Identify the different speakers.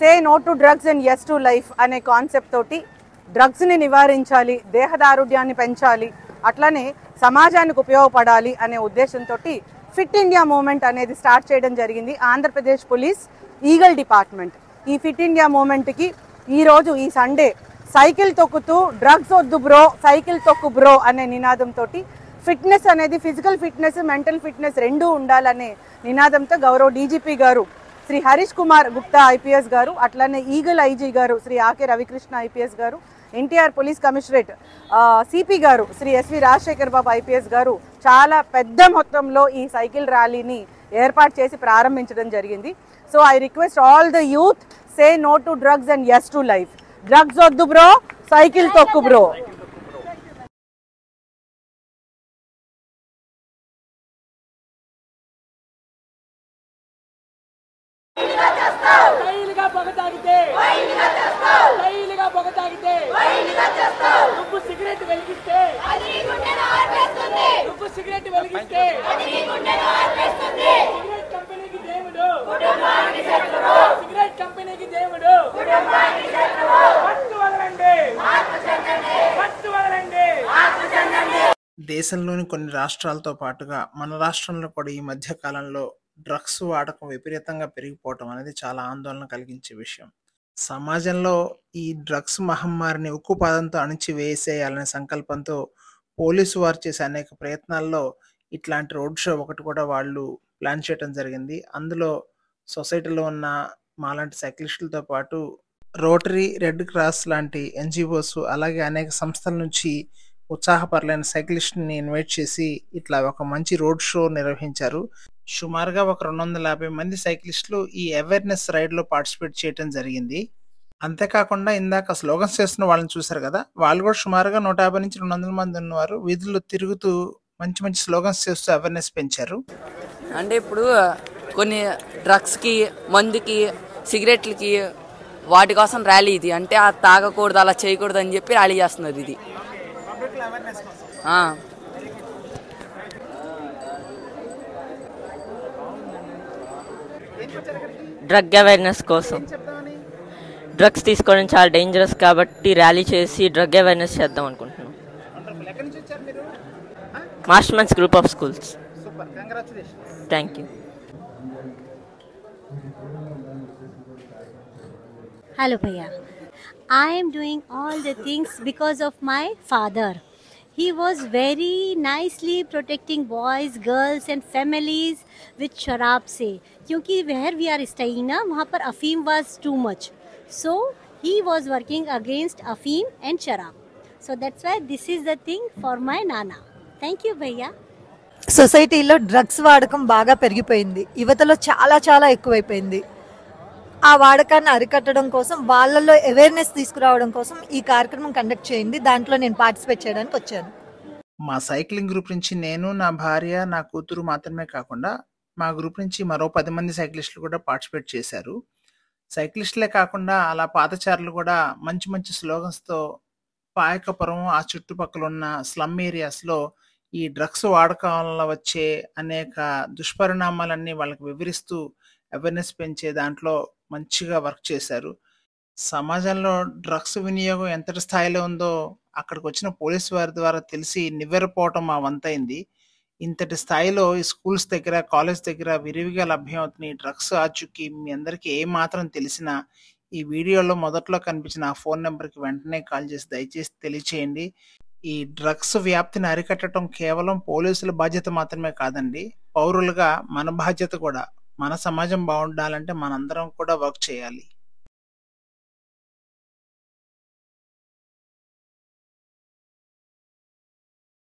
Speaker 1: Say no to drugs and yes to life అనే concept తోటి డ్రగ్స్ని నివారించాలి, దేహదారుఢ్యాన్ని పెంచాలి, అట్లనే సమాజానికి ఉపయోగపడాలి అనే ఉద్దేశంతో ఫిట్ ఇండియా మూవ్మెంట్ అనేది స్టార్ట్ చేయడం జరిగింది ఆంధ్రప్రదేశ్ పోలీస్ ఈగల్ డిపార్ట్మెంట్. ఈ ఫిట్ ఇండియా మూవ్మెంట్కి ఈరోజు ఈ సండే సైకిల్ తొక్కుతూ డ్రగ్స్ వద్దు బ్రో, సైకిల్ తొక్కు బ్రో అనే నినాదంతో ఫిట్నెస్ అనేది ఫిజికల్ ఫిట్నెస్, మెంటల్ ఫిట్నెస్ రెండూ ఉండాలనే నినాదంతో గౌరవ డీజీపీ గారు శ్రీ హరీష్ కుమార్ గుప్తా ఐపీఎస్ గారు, అట్లానే ఈగల్ ఐజీ గారు శ్రీ ఆకే రవికృష్ణ ఐపీఎస్ గారు, ఎన్టీఆర్ పోలీస్ కమిషనరేట్ సిపి గారు శ్రీ ఎస్వి రాజశేఖర్ బాబు ఐపీఎస్ గారు చాలా పెద్ద మొత్తంలో ఈ సైకిల్ ర్యాలీని ఏర్పాటు చేసి ప్రారంభించడం జరిగింది. So I request all the youth, say no to drugs and yes to life. Drugs వద్దు బ్రో, సైకిల్ తొక్కు బ్రో.
Speaker 2: దేశంలోని కొన్ని రాష్ట్రాలతో పాటుగా మన రాష్ట్రంలో కూడా ఈ మధ్య కాలంలో డ్రగ్స్ వాడకం విపరీతంగా పెరిగిపోవటం అనేది చాలా ఆందోళన కలిగించే విషయం. సమాజంలో ఈ డ్రగ్స్ మహమ్మారిని ఉక్కుపాదంతో అణిచివేసేయాలనే సంకల్పంతో పోలీసు వారు చేసే అనేక ప్రయత్నాల్లో ఇట్లాంటి రోడ్ షో ఒకటి కూడా వాళ్ళు ప్లాన్ చేయడం జరిగింది. అందులో సొసైటీలో ఉన్న మాలాంటి సైక్లిస్టులతో పాటు రోటరీ, రెడ్ క్రాస్ లాంటి ఎన్జిఓస్, అలాగే అనేక సంస్థల నుంచి ఉత్సాహపరులైన సైక్లిస్ట్ని ఇన్వైట్ చేసి ఇట్లా ఒక మంచి రోడ్ షో నిర్వహించారు. సుమారుగా ఒక 250 మంది సైక్లిస్టులు ఈ అవేర్నెస్ రైడ్లో పార్టిసిపేట్ చేయడం జరిగింది. అంతేకాకుండా ఇందాక స్లోగన్స్ చేస్తున్న వాళ్ళని చూశారు కదా, వాళ్ళు కూడా సుమారుగా 150 నుంచి 200 మంది ఉన్నవారు. వీధుల్లో తిరుగుతూ మంచి మంచి స్లోగన్స్ చేస్తూ అవేర్నెస్ పెంచారు.
Speaker 3: అంటే ఇప్పుడు కొన్ని డ్రగ్స్కి, మందుకి, సిగరెట్లకి వాటి కోసం ర్యాలీ ఇది. అంటే అది తాగకూడదు, అలా చేయకూడదు అని చెప్పి ర్యాలీ చేస్తున్నారు. ఇది
Speaker 4: డ్రగ్ అవేర్నెస్ కోసం. డ్రగ్స్ తీసుకోవడం చాలా డేంజరస్ కాబట్టి ర్యాలీ చేసి డ్రగ్ అవేర్నెస్ చేద్దాం అనుకుంటున్నాం. Masterminds group of schools. Thank you.
Speaker 5: Hello Bhaiya. I am doing all the things because of my father. He was very nicely protecting boys, girls and families with sharab se. Kyunki where we are staying na, wahan par afeem was too much. So he was working against afeem and sharab. So that's why this is the thing for my nana. Thank you Bhaiya.
Speaker 6: సొసైటీలో drugs వాడకం బాగా పెరిగిపోయింది. యువతలో చాలా చాలా ఎక్కువైపోయింది. ఆ వాడకాన్ని అరికట్టడం కోసం, వాళ్ళలో అవేర్నెస్ తీసుకురావడం కోసం ఈ కార్యక్రమం కండక్ట్ చేయండి. దాంట్లో నేను పార్టిసిపేట్ చేయడానికి వచ్చాను.
Speaker 2: మా సైక్లింగ్ గ్రూప్ నుంచి నేను, నా భార్య, నా కూతురు మాత్రమే కాకుండా మా గ్రూప్ నుంచి మరో 10 మంది సైక్లిస్టులు కూడా పార్టిసిపేట్ చేశారు. సైక్లిస్టులే కాకుండా అలా పాదచారులు కూడా మంచి మంచి స్లోగన్స్తో పాయకపురం, ఆ చుట్టుపక్కల ఉన్న స్లమ్ ఏరియాస్లో ఈ డ్రగ్స్ వాడకం వల్ల వచ్చే అనేక దుష్పరిణామాలన్నీ వాళ్ళకి వివరిస్తూ అవేర్నెస్ పెంచే దాంట్లో మంచిగా వర్క్ చేశారు. సమాజంలో డ్రగ్స్ వినియోగం ఎంతటి స్థాయిలో ఉందో అక్కడికి వచ్చిన పోలీసు వారి ద్వారా తెలిసి నివ్వెరపోవటం మా వంతైంది. ఇంతటి స్థాయిలో ఈ స్కూల్స్ దగ్గర, కాలేజ్ దగ్గర విరివిగా లభ్యమవుతున్న ఈ డ్రగ్స్ ఆచూకీ మీ అందరికీ ఏమాత్రం తెలిసినా ఈ వీడియోలో మొదట్లో కనిపించిన ఆ ఫోన్ నెంబర్కి వెంటనే కాల్ చేసి దయచేసి తెలియచేయండి. ఈ డ్రగ్స్ వ్యాప్తిని అరికట్టడం కేవలం పోలీసుల బాధ్యత మాత్రమే కాదండి, పౌరులుగా మన బాధ్యత కూడా. మన సమాజం బాగుండాలంటే మనందరం కూడా వర్క్ చేయాలి.